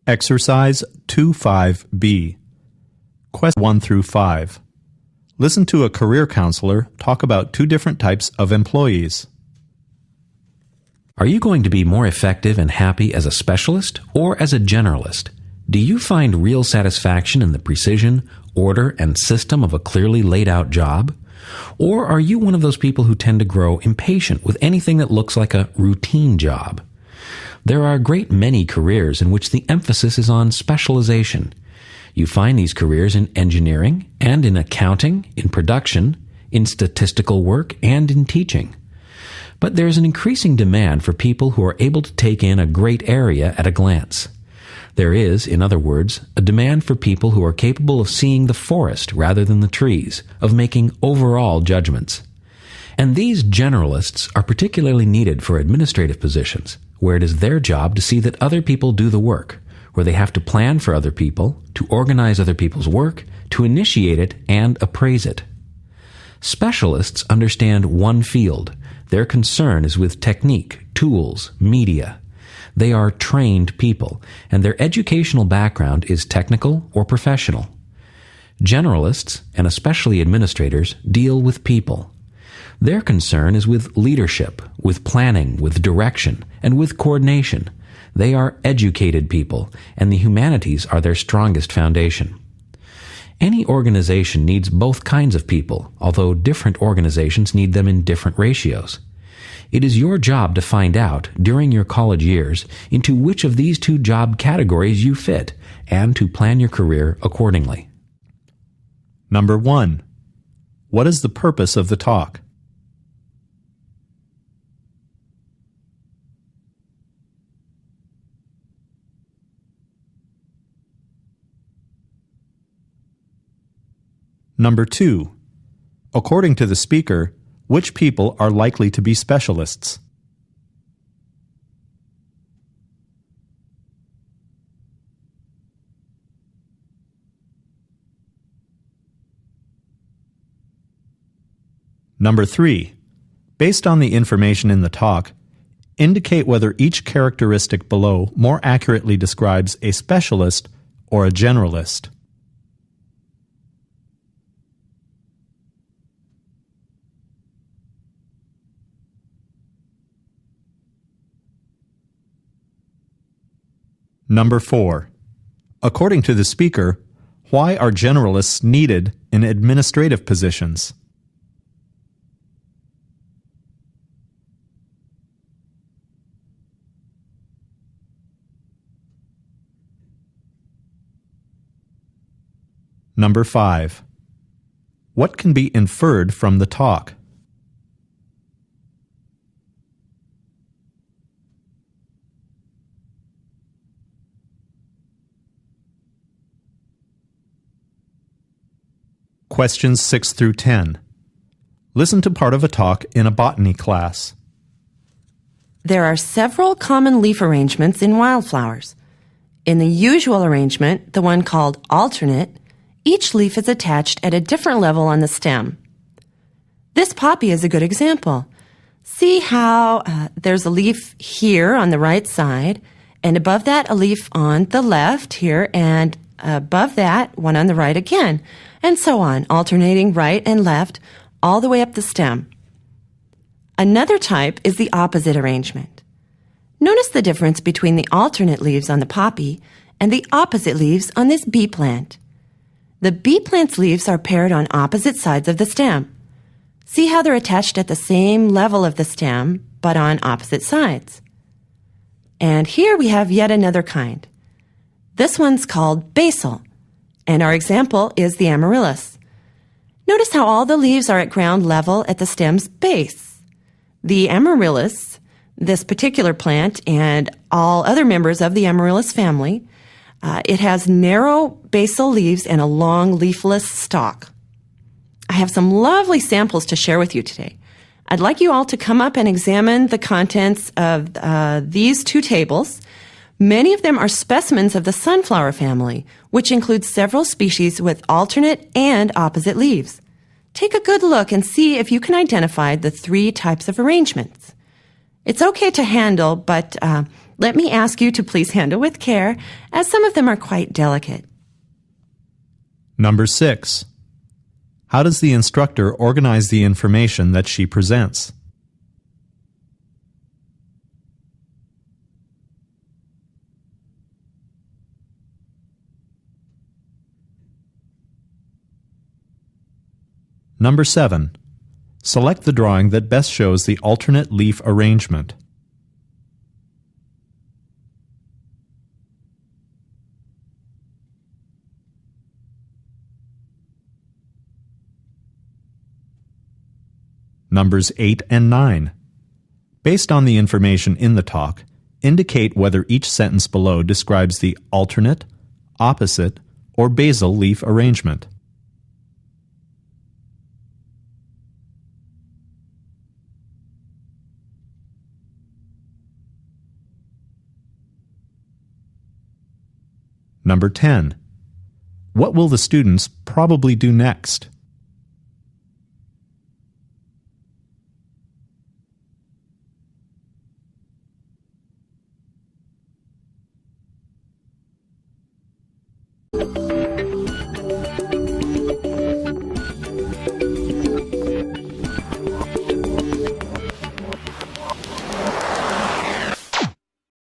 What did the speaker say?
Exercise 2.5b. Question 1 through 5. Listen to a career counselor talk about two different types of employees. Are you going to be more effective and happy as a specialist or as a generalist? Do you find real satisfaction in the precision, order, and system of a clearly laid out job? Or are you one of those people who tend to grow impatient with anything that looks like a routine job? There are a great many careers in which the emphasis is on specialization. You find these careers in engineering and in accounting, in production, in statistical work, and in teaching. But there's an increasing demand for people who are able to take in a great area at a glance. There is, in other words, a demand for people who are capable of seeing the forest rather than the trees, of making overall judgments. And these generalists are particularly needed for administrative positions, where it is their job to see that other people do the work, where they have to plan for other people, to organize other people's work, to initiate it and appraise it. Specialists understand one field. Their concern is with technique, tools, media. They are trained people, and their educational background is technical or professional. Generalists, and especially administrators, deal with people. Their concern is with leadership, with planning, with direction, and with coordination. They are educated people, and the humanities are their strongest foundation. Any organization needs both kinds of people, although different organizations need them in different ratios. It is your job to find out, during your college years, into which of these two job categories you fit, and to plan your career accordingly. Number 1. What is the purpose of the talk? Number 2. According to the speaker, which people are likely to be specialists? Number 3. Based on the information in the talk, indicate whether each characteristic below more accurately describes a specialist or a generalist. Number 4. According to the speaker, why are generalists needed in administrative positions? Number 5. What can be inferred from the talk? Questions 6 through 10. Listen to part of a talk in a botany class. There are several common leaf arrangements in wildflowers. In the usual arrangement, the one called alternate, each leaf is attached at a different level on the stem. This poppy is a good example. See how there's a leaf here on the right side, and above that a leaf on the left here, and above that one on the right again, and so on, alternating right and left all the way up the stem. Another type is the opposite arrangement. Notice the difference between the alternate leaves on the poppy and the opposite leaves on this bee plant. The bee plant's leaves are paired on opposite sides of the stem. See how they're attached at the same level of the stem, but on opposite sides. And here we have yet another kind. This one's called basal, and our example is the amaryllis. Notice how all the leaves are at ground level at the stem's base. The amaryllis, this particular plant, and all other members of the amaryllis family, it has narrow basal leaves and a long leafless stalk. I have some lovely samples to share with you today. I'd like you all to come up and examine the contents of these two tables. Many of them are specimens of the sunflower family, which includes several species with alternate and opposite leaves. Take a good look and see if you can identify the three types of arrangements. It's okay to handle, but Let me ask you to please handle with care, as some of them are quite delicate. Number 6. How does the instructor organize the information that she presents? Number 7. Select the drawing that best shows the alternate leaf arrangement. Numbers 8 and 9. Based on the information in the talk, indicate whether each sentence below describes the alternate, opposite, or basal leaf arrangement. Number 10. What will the students probably do next?